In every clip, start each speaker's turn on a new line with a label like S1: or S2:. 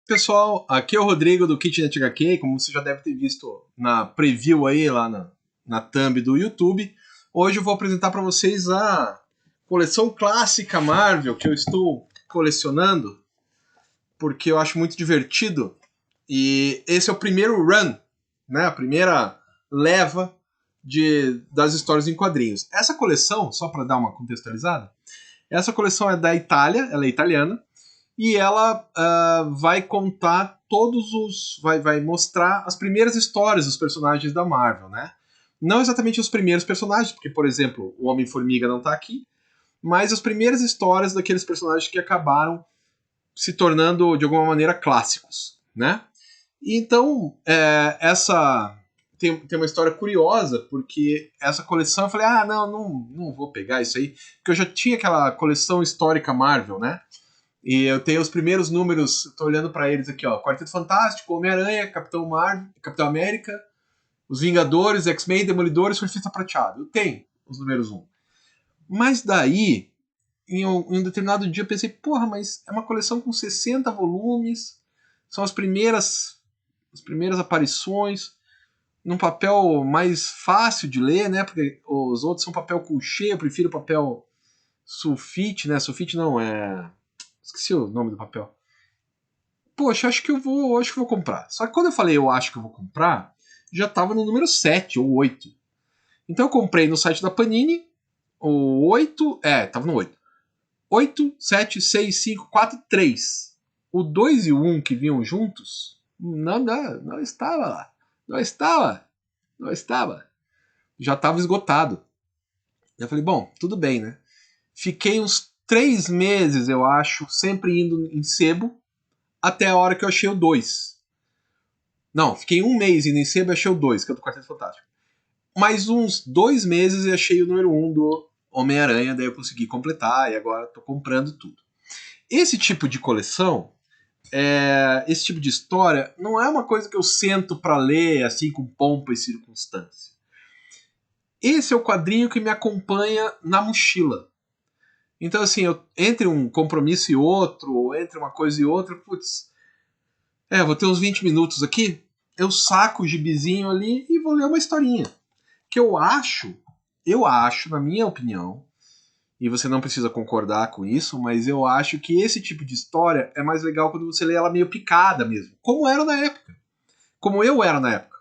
S1: Pessoal, aqui é o Rodrigo do Kitnet HQ, como você já deve ter visto na preview aí lá na thumb do YouTube. Hoje eu vou apresentar para vocês a coleção clássica Marvel que eu estou colecionando, porque eu acho muito divertido. E esse é o primeiro run, né? A primeira leva das histórias em quadrinhos. Essa coleção, só para dar uma contextualizada, essa coleção é da Itália, ela é italiana, e ela vai contar vai mostrar as primeiras histórias dos personagens da Marvel, né? Não exatamente os primeiros personagens, porque, por exemplo, o Homem-Formiga não tá aqui, mas as primeiras histórias daqueles personagens que acabaram se tornando, de alguma maneira, clássicos, né? E então, essa tem uma história curiosa, porque essa coleção eu falei, não vou pegar isso aí, porque eu já tinha aquela coleção histórica Marvel, né? E eu tenho os primeiros números, tô olhando para eles aqui, ó. Quarteto Fantástico, Homem-Aranha, Capitão Marvel, Capitão América, Os Vingadores, X-Men, Demolidor e Surfista Prateado. Eu tenho os números 1. Mas daí, em um determinado dia, eu pensei, porra, mas é uma coleção com 60 volumes, são as primeiras aparições, num papel mais fácil de ler, né? Porque os outros são papel couché, eu prefiro papel sulfite, né? Sulfite não, esqueci o nome do papel. Poxa, acho que eu vou comprar. Só que quando eu falei eu acho que eu vou comprar, já estava no número 7 ou 8. Então eu comprei no site da Panini o 8, tava no 8. 8, 7, 6, 5, 4, 3. O 2 e o 1 que vinham juntos, não estava lá. Não estava. Já estava esgotado. Eu falei, bom, tudo bem, né? Fiquei uns 3 meses, eu acho, sempre indo em sebo, até a hora que eu achei o 2. Não, fiquei um mês indo em sebo e achei o 2, que é do Quarteto Fantástico. Mais uns 2 meses e achei o número 1 do Homem-Aranha, daí eu consegui completar e agora tô comprando tudo. Esse tipo de coleção, esse tipo de história, não é uma coisa que eu sento para ler assim com pompa e circunstância. Esse é o quadrinho que me acompanha na mochila. Então, assim, entre um compromisso e outro, ou entre uma coisa e outra, vou ter uns 20 minutos aqui, eu saco o gibizinho ali e vou ler uma historinha. Que eu acho, na minha opinião, e você não precisa concordar com isso, mas eu acho que esse tipo de história é mais legal quando você lê ela meio picada mesmo. Como era na época. Como eu era na época.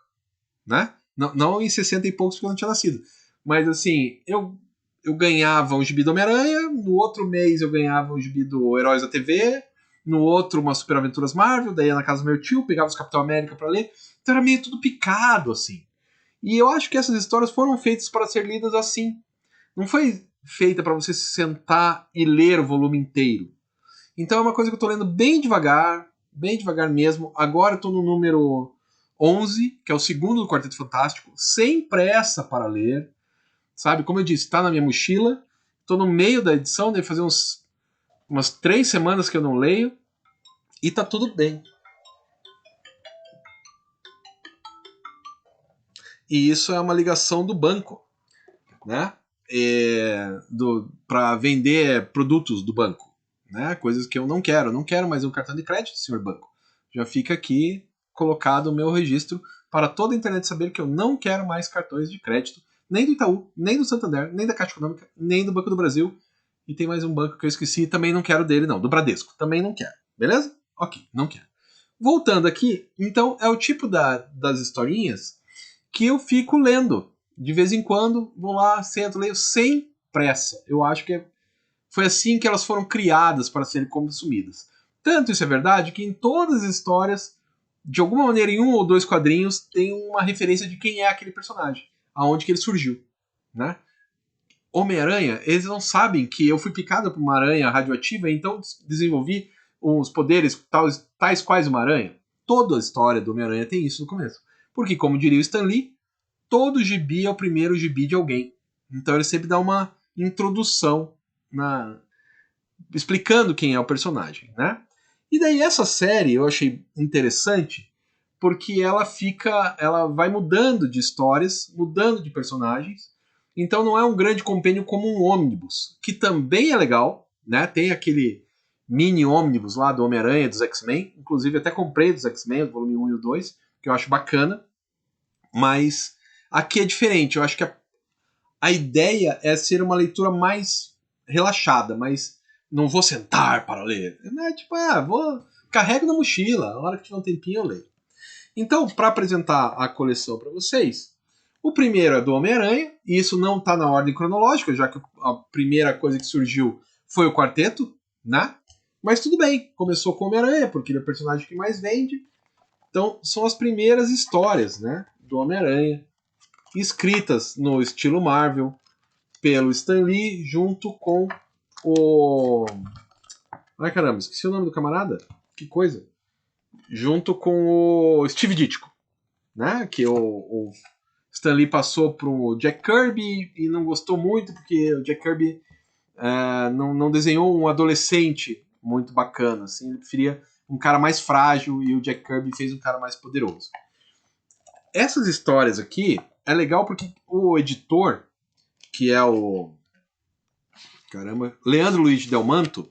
S1: Né? Não em 60 e poucos, porque eu não tinha nascido. Mas assim, eu ganhava um gibi do Homem-Aranha, no outro mês eu ganhava um gibi do Heróis da TV, no outro uma Super Aventuras Marvel, daí ia na casa do meu tio, pegava os Capitão América pra ler. Então era meio tudo picado, assim. E eu acho que essas histórias foram feitas para ser lidas assim. Não foi feita para você se sentar e ler o volume inteiro. Então é uma coisa que eu tô lendo bem devagar mesmo. Agora eu tô no número 11, que é o segundo do Quarteto Fantástico, sem pressa para ler. Sabe, como eu disse, está na minha mochila. Tô no meio da edição, deve fazer umas 3 semanas que eu não leio. E tá tudo bem. E isso é uma ligação do banco, né? Para vender produtos do banco, né? Coisas que eu não quero. Não quero mais um cartão de crédito, senhor banco. Já fica aqui colocado o meu registro para toda a internet saber que eu não quero mais cartões de crédito, nem do Itaú, nem do Santander, nem da Caixa Econômica, nem do Banco do Brasil. E tem mais um banco que eu esqueci, também não quero dele, não. Do Bradesco, também não quero. Beleza? Ok, não quero. Voltando aqui, então é o tipo das historinhas que eu fico lendo. De vez em quando, vou lá, sento, leio sem pressa. Eu acho que foi assim que elas foram criadas para serem consumidas. Tanto isso é verdade que em todas as histórias, de alguma maneira, em um ou dois quadrinhos, tem uma referência de quem é aquele personagem, aonde que ele surgiu, né? Homem-Aranha, eles não sabem que eu fui picado por uma aranha radioativa, então desenvolvi uns poderes tais quais uma aranha. Toda a história do Homem-Aranha tem isso no começo. Porque, como diria o Stan Lee, todo gibi é o primeiro gibi de alguém. Então ele sempre dá uma introdução explicando quem é o personagem, né? E daí essa série eu achei interessante porque ela vai mudando de histórias, mudando de personagens. Então não é um grande compêndio como um ônibus, que também é legal, né? Tem mini ônibus lá do Homem-Aranha, dos X-Men. Inclusive até comprei dos X-Men, o volume 1 e o 2, que eu acho bacana. Mas aqui é diferente. Eu acho que a ideia é ser uma leitura mais relaxada, mas não vou sentar para ler. É tipo, carrego na mochila, a hora que tiver um tempinho eu leio. Então, para apresentar a coleção para vocês, o primeiro é do Homem-Aranha, e isso não está na ordem cronológica, já que a primeira coisa que surgiu foi o quarteto, né? Mas tudo bem, começou com o Homem-Aranha, porque ele é o personagem que mais vende. Então, são as primeiras histórias, né, do Homem-Aranha, escritas no estilo Marvel, pelo Stan Lee, junto com o... Ai, caramba, esqueci o nome do camarada. Que coisa. Junto com o Steve Ditko, né, que o Stan Lee passou pro Jack Kirby e não gostou muito, porque o Jack Kirby não desenhou um adolescente muito bacana, assim, ele preferia um cara mais frágil e o Jack Kirby fez um cara mais poderoso. Essas histórias aqui é legal porque o editor, que é o Leandro Luiz Del Manto,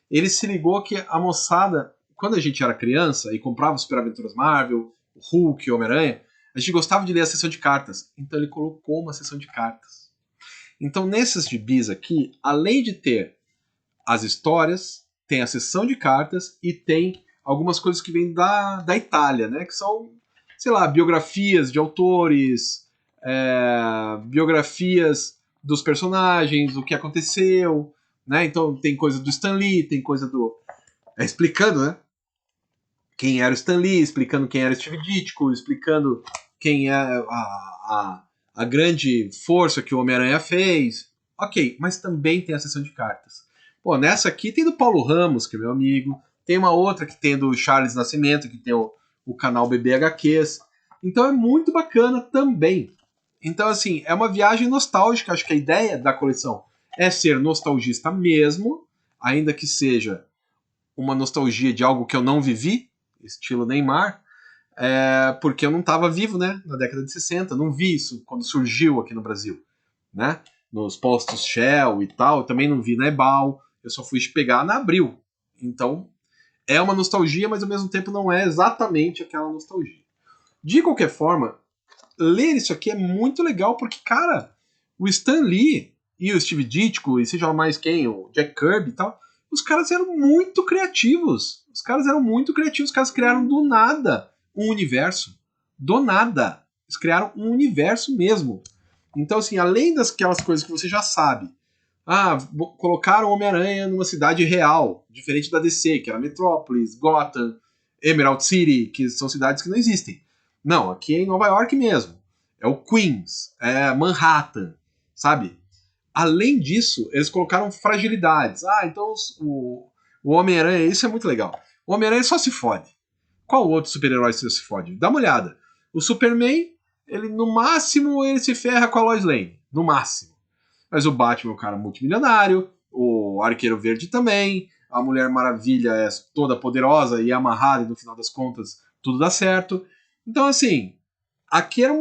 S1: ele se ligou que a moçada, quando a gente era criança e comprava Super Aventuras Marvel, o Hulk, o Homem-Aranha, a gente gostava de ler a sessão de cartas. Então ele colocou uma sessão de cartas. Então nesses gibis aqui, além de ter as histórias, tem a sessão de cartas e tem algumas coisas que vêm da Itália, né? Que são, sei lá, biografias de autores, biografias dos personagens, o que aconteceu, né? Então tem coisa do Stan Lee, tem coisa do... explicando, né? Quem era o Stan Lee, explicando quem era o Steve Ditko, explicando quem é a grande força que o Homem-Aranha fez. Ok, mas também tem a sessão de cartas. Pô, nessa aqui tem do Paulo Ramos, que é meu amigo. Tem uma outra que tem do Charles Nascimento, que tem o canal BB HQs. Então é muito bacana também. Então, assim, é uma viagem nostálgica. Acho que a ideia da coleção é ser nostalgista mesmo, ainda que seja uma nostalgia de algo que eu não vivi, estilo Neymar, porque eu não estava vivo, né, na década de 60, não vi isso quando surgiu aqui no Brasil, né, nos postos Shell e tal, eu também não vi na Ebal, eu só fui pegar na Abril. Então, é uma nostalgia, mas ao mesmo tempo não é exatamente aquela nostalgia. De qualquer forma, ler isso aqui é muito legal, porque, cara, o Stan Lee e o Steve Ditko, e seja lá mais quem, o Jack Kirby e tal, os caras eram muito criativos. Os caras criaram do nada um universo. Do nada. Eles criaram um universo mesmo. Então, assim, além daquelas coisas que você já sabe, colocaram o Homem-Aranha numa cidade real, diferente da DC, que era Metrópolis, Gotham, Emerald City, que são cidades que não existem. Não, aqui é em Nova York mesmo. É o Queens, é Manhattan, sabe? Além disso, eles colocaram fragilidades. Então o Homem-Aranha, isso é muito legal. O Homem-Aranha só se fode. Qual outro super-herói só se fode? Dá uma olhada. O Superman, ele no máximo ele se ferra com a Lois Lane. No máximo. Mas o Batman é um cara multimilionário, o Arqueiro Verde também, a Mulher Maravilha é toda poderosa e amarrada e no final das contas tudo dá certo. Então, assim, aqui era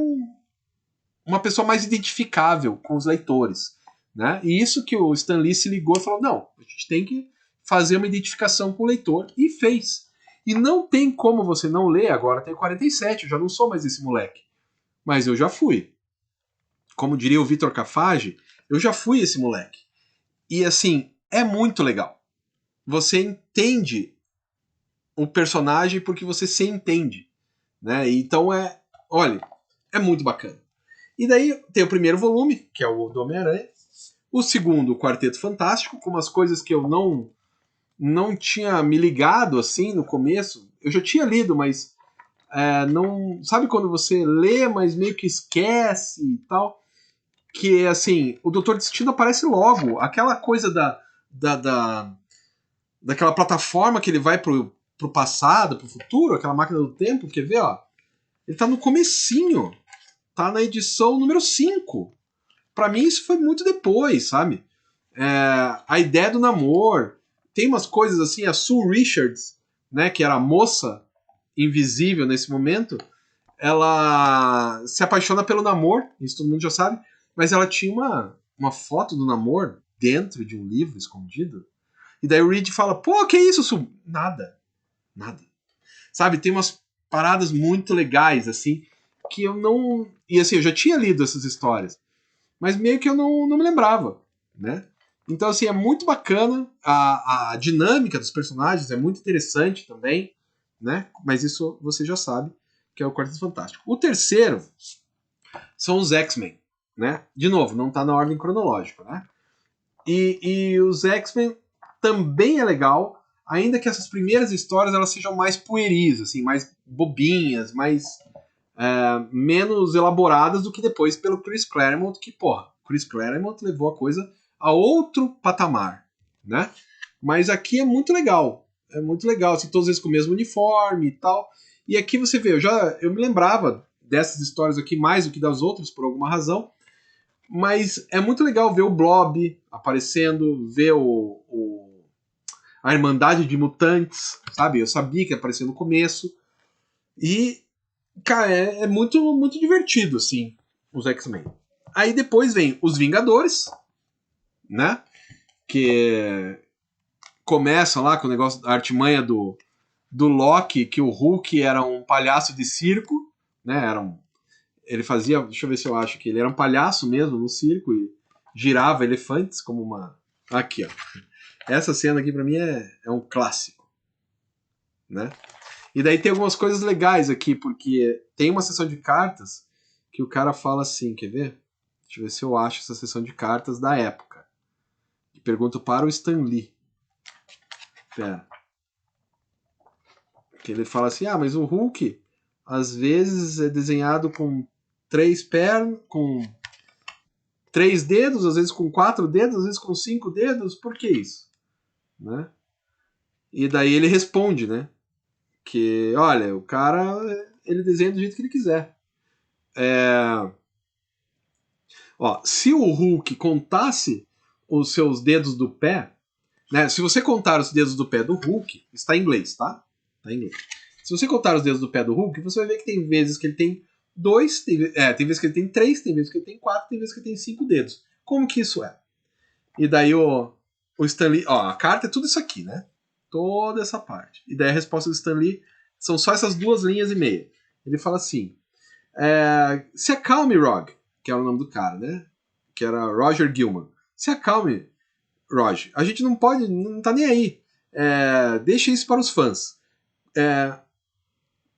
S1: uma pessoa mais identificável com os leitores. Né? E isso que o Stan Lee se ligou e falou, não, a gente tem que fazer uma identificação com o leitor. E fez. E não tem como você não ler, agora tem 47, eu já não sou mais esse moleque. Mas eu já fui. Como diria o Vitor Cafage, eu já fui esse moleque. E assim, é muito legal. Você entende o personagem porque você se entende. Né? Então olha, é muito bacana. E daí tem o primeiro volume, que é o do Homem-Aranha. O segundo, o Quarteto Fantástico, com umas coisas que eu não tinha me ligado assim no começo. Eu já tinha lido, mas não. Sabe quando você lê, mas meio que esquece e tal? Que assim, o Doutor Destino aparece logo. Aquela coisa daquela plataforma que ele vai pro passado, pro futuro, aquela máquina do tempo, quer ver, ó? Ele tá no comecinho. Tá na edição número 5. Pra mim isso foi muito depois, sabe? A ideia do namoro. Tem umas coisas assim, a Sue Richards, né, que era a moça invisível nesse momento, ela se apaixona pelo namoro, isso todo mundo já sabe, mas ela tinha uma foto do namoro dentro de um livro escondido. E daí o Reed fala, pô, que isso, Sub? Nada. Sabe, tem umas paradas muito legais, assim, que eu não... E assim, eu já tinha lido essas histórias, mas meio que eu não me lembrava, né? Então, assim, é muito bacana, a dinâmica dos personagens é muito interessante também, né? Mas isso você já sabe, que é o Quarteto Fantástico. O terceiro são os X-Men, né? De novo, não tá na ordem cronológica, né? E os X-Men também é legal, ainda que essas primeiras histórias elas sejam mais pueris, assim, mais bobinhas, mais menos elaboradas do que depois pelo Chris Claremont, que, porra, Chris Claremont levou a coisa a outro patamar, né? Mas aqui é muito legal, assim, todos eles com o mesmo uniforme e tal. E aqui você vê, eu me lembrava dessas histórias aqui mais do que das outras, por alguma razão, mas é muito legal ver o Blob aparecendo, ver a Irmandade de Mutantes, sabe? Eu sabia que ia aparecer no começo. E, cara, é muito, muito divertido, assim, os X-Men. Aí depois vem os Vingadores, né? Que começam lá com o negócio da artimanha do Loki, que o Hulk era um palhaço de circo, né? Ele fazia, deixa eu ver se eu acho que ele era um palhaço mesmo no circo e girava elefantes como uma... Aqui, ó. Essa cena aqui pra mim é um clássico, né? E daí tem algumas coisas legais aqui, porque tem uma sessão de cartas que o cara fala assim, quer ver? Deixa eu ver se eu acho essa sessão de cartas da época. E pergunto para o Stan Lee. Pera. Que ele fala assim, mas o Hulk às vezes é desenhado com 3 pernas, com 3 dedos, às vezes com 4 dedos, às vezes com 5 dedos, por que isso? Né? E daí ele responde, né? Que, olha, o cara, ele desenha do jeito que ele quiser. Se o Hulk contasse os seus dedos do pé, né? Se você contar os dedos do pé do Hulk, está em inglês, tá? Tá em inglês. Se você contar os dedos do pé do Hulk, você vai ver que tem vezes que ele tem 2, tem vezes que ele tem 3, tem vezes que ele tem 4, tem vezes que ele tem 5 dedos. Como que isso é? E daí o Stan Lee, a carta é tudo isso aqui, né? Toda essa parte. E daí a resposta do Stan Lee são só essas 2 linhas e meia. Ele fala assim: se acalme, Rog, que é o nome do cara, né? Que era Roger Gilman. Se acalme, Rog. A gente não pode, não tá nem aí. Deixa isso para os fãs.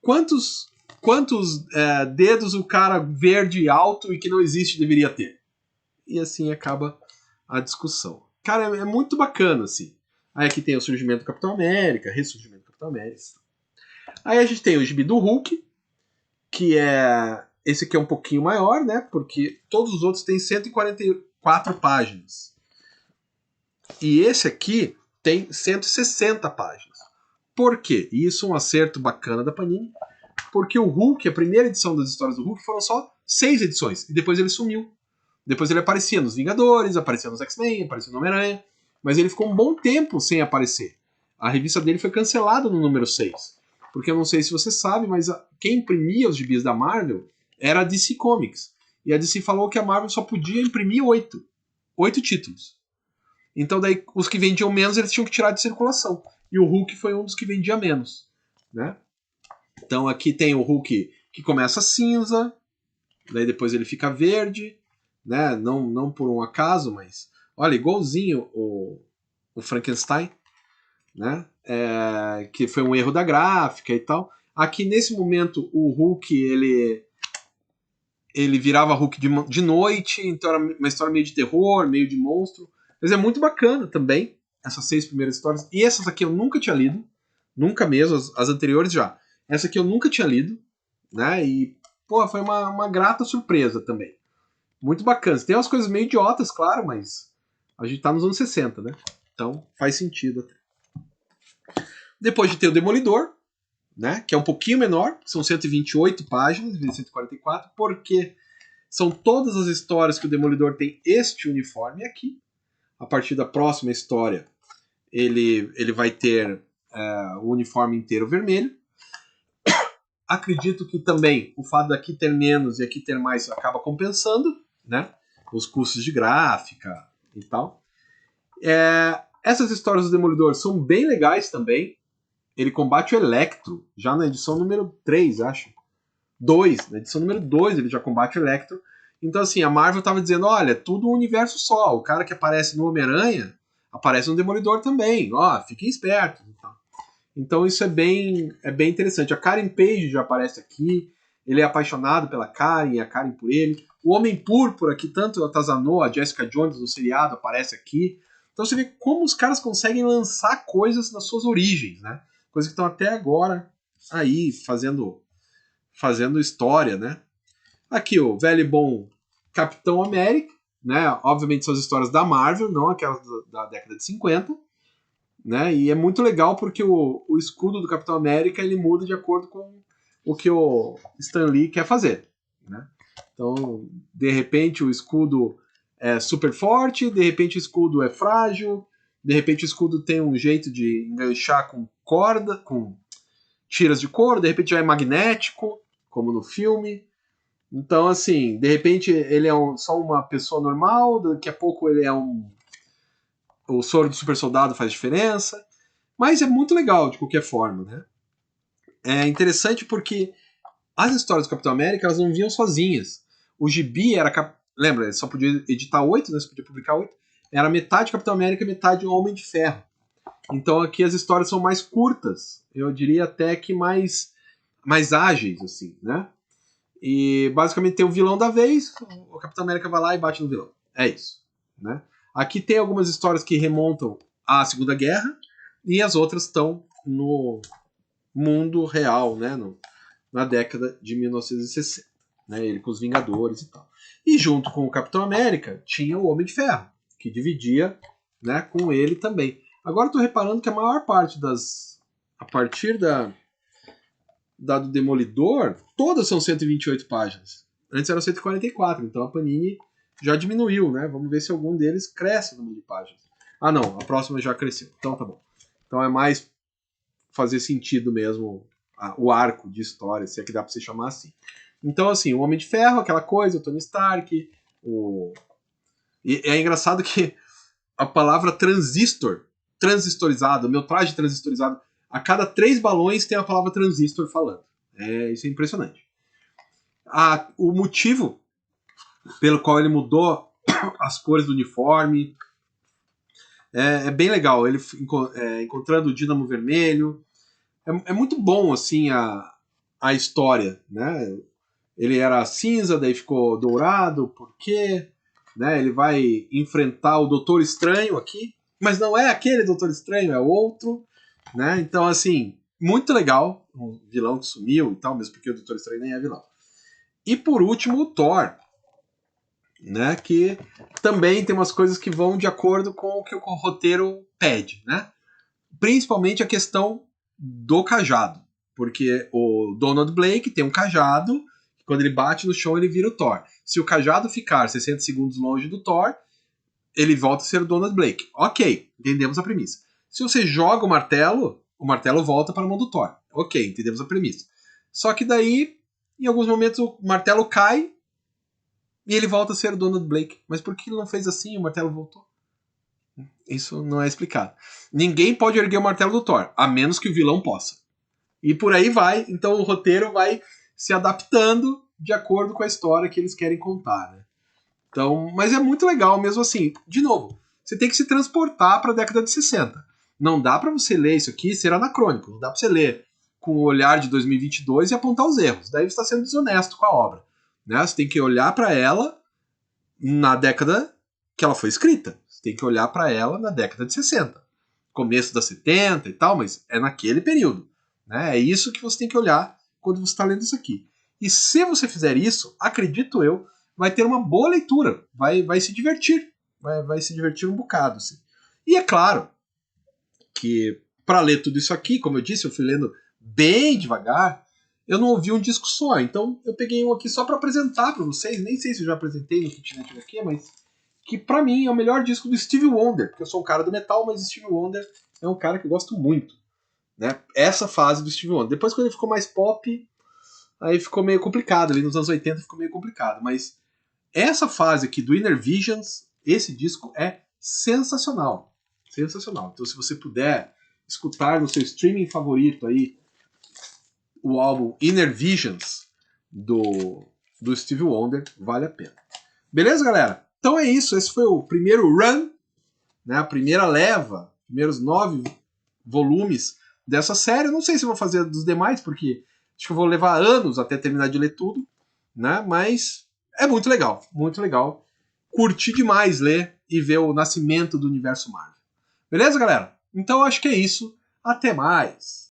S1: Quantos dedos o cara verde alto e que não existe deveria ter? E assim acaba a discussão. Cara, é muito bacana, assim. Aí aqui tem o surgimento do Capitão América, ressurgimento do Capitão América. Aí a gente tem o gibi do Hulk, que é... Esse aqui é um pouquinho maior, né? Porque todos os outros têm 144 páginas. E esse aqui tem 160 páginas. Por quê? E isso é um acerto bacana da Panini, porque o Hulk, a primeira edição das histórias do Hulk, foram só 6 edições, e depois ele sumiu. Depois ele aparecia nos Vingadores, aparecia nos X-Men, aparecia no Homem-Aranha, mas ele ficou um bom tempo sem aparecer. A revista dele foi cancelada no número 6. Porque eu não sei se você sabe, mas quem imprimia os gibis da Marvel era a DC Comics. E a DC falou que a Marvel só podia imprimir 8. 8 títulos. Então daí os que vendiam menos eles tinham que tirar de circulação. E o Hulk foi um dos que vendia menos. Né? Então aqui tem o Hulk que começa cinza, daí depois ele fica verde, né? Não por um acaso, mas olha, igualzinho o Frankenstein, né? Que foi um erro da gráfica e tal. Aqui nesse momento o Hulk ele virava Hulk de noite, então era uma história meio de terror, meio de monstro. Mas é muito bacana também essas 6 primeiras histórias. E essas aqui eu nunca tinha lido, nunca mesmo, as anteriores já. Essa aqui eu nunca tinha lido, né? E pô, foi uma grata surpresa também. Muito bacana. Tem umas coisas meio idiotas, claro, mas a gente tá nos anos 60, né? Então faz sentido até. Depois de ter o Demolidor, né? Que é um pouquinho menor, são 128 páginas, 144, porque são todas as histórias que o Demolidor tem este uniforme aqui. A partir da próxima história, ele vai ter o uniforme inteiro vermelho. Acredito que também o fato daqui ter menos e aqui ter mais acaba compensando, né? Os custos de gráfica e tal. Essas histórias do Demolidor são bem legais também. Ele combate o Electro, já na edição número 3, acho. 2, na edição número 2 ele já combate o Electro. Então, assim, a Marvel tava dizendo, olha, é tudo um universo só. O cara que aparece no Homem-Aranha, aparece no Demolidor também. Ó, fiquem espertos. Então isso é bem interessante. A Karen Page já aparece aqui. Ele é apaixonado pela Karen e a Karen por ele. O Homem Púrpura, que tanto atazanou a Jessica Jones no seriado, aparece aqui. Então você vê como os caras conseguem lançar coisas nas suas origens, né? Coisas que estão até agora aí fazendo história, né? Aqui o velho e bom Capitão América, né? Obviamente são as histórias da Marvel, não aquelas da década de 50, né? E é muito legal porque o escudo do Capitão América ele muda de acordo com o que o Stan Lee quer fazer, né? Então, de repente o escudo é super forte, de repente o escudo é frágil, de repente o escudo tem um jeito de enganchar com corda, com tiras de couro, de repente já é magnético, como no filme. Então, assim, de repente ele é só uma pessoa normal, daqui a pouco ele é o soro do super soldado faz diferença. Mas é muito legal, de qualquer forma, né? É interessante porque as histórias do Capitão América, elas não vinham sozinhas. O gibi era... Lembra, só podia editar 8, né? Só podia publicar 8. Era metade Capitão América e metade Homem de Ferro. Então aqui as histórias são mais curtas. Eu diria até que mais ágeis, assim, né? E basicamente tem o vilão da vez, o Capitão América vai lá e bate no vilão. É isso, né? Aqui tem algumas histórias que remontam à Segunda Guerra e as outras estão no mundo real, né? Na década de 1960, né? Ele com os Vingadores e tal. E junto com o Capitão América tinha o Homem de Ferro, que dividia, né, com ele também. Agora eu tô reparando que a maior parte a partir do Demolidor, todas são 128 páginas. Antes eram 144, então a Panini já diminuiu, né? Vamos ver se algum deles cresce o número de páginas. Ah, não, a próxima já cresceu. Então tá bom. Então é mais fazer sentido mesmo o arco de história, se é que dá pra você chamar assim. Então, assim, o Homem de Ferro, aquela coisa, o Tony Stark, E é engraçado que a palavra transistorizado, meu traje transistorizado, a cada 3 balões tem a palavra transistor falando. Isso é impressionante. O motivo pelo qual ele mudou as cores do uniforme é bem legal. Ele encontrando o Dínamo Vermelho. É muito bom assim a história, né? Ele era cinza, daí ficou dourado, por quê? Né? Ele vai enfrentar o Doutor Estranho aqui, mas não é aquele Doutor Estranho, é outro, né? Então, assim, muito legal, um vilão que sumiu e tal, mesmo porque o Doutor Estranho nem é vilão. E por último, o Thor, né? Que também tem umas coisas que vão de acordo com o que o roteiro pede, né? Principalmente a questão do cajado, porque o Donald Blake tem um cajado, que quando ele bate no chão ele vira o Thor. Se o cajado ficar 60 segundos longe do Thor, ele volta a ser o Donald Blake. Ok, entendemos a premissa. Se você joga o martelo volta para a mão do Thor. Ok, entendemos a premissa. Só que daí, em alguns momentos, o martelo cai e ele volta a ser o Donald Blake. Mas por que ele não fez assim e o martelo voltou? Isso não é explicado. Ninguém pode erguer o martelo do Thor, a menos que o vilão possa. E por aí vai. Então o roteiro vai se adaptando de acordo com a história que eles querem contar, né? Então, mas é muito legal mesmo assim. De novo, você tem que se transportar para a década de 60. Não dá para você ler isso aqui e ser anacrônico. Não dá para você ler com o olhar de 2022 e apontar os erros. Daí você está sendo desonesto com a obra. Né? Você tem que olhar para ela na década que ela foi escrita. Você tem que olhar para ela na década de 60. Começo da 70 e tal, mas é naquele período. Né? É isso que você tem que olhar quando você está lendo isso aqui. E se você fizer isso, acredito eu, vai ter uma boa leitura, vai se divertir, vai se divertir um bocado. Assim. E é claro que para ler tudo isso aqui, como eu disse, eu fui lendo bem devagar, eu não ouvi um disco só, então eu peguei um aqui só para apresentar para vocês, nem sei se eu já apresentei no Kitnet aqui, mas que para mim é o melhor disco do Stevie Wonder, porque eu sou um cara do metal, mas Stevie Wonder é um cara que eu gosto muito. Né? Essa fase do Stevie Wonder. Depois quando ele ficou mais pop, aí ficou meio complicado, ali nos anos 80 ficou meio complicado, mas essa fase aqui do Inner Visions, esse disco é sensacional. Sensacional. Então, se você puder escutar no seu streaming favorito aí o álbum Inner Visions do Stevie Wonder, vale a pena. Beleza, galera? Então é isso. Esse foi o primeiro run, né? A primeira leva, primeiros 9 volumes dessa série. Eu não sei se vou fazer dos demais, porque acho que eu vou levar anos até terminar de ler tudo, né? Mas é muito legal, muito legal. Curti demais ler e ver o nascimento do universo Marvel. Beleza, galera? Então acho que é isso. Até mais!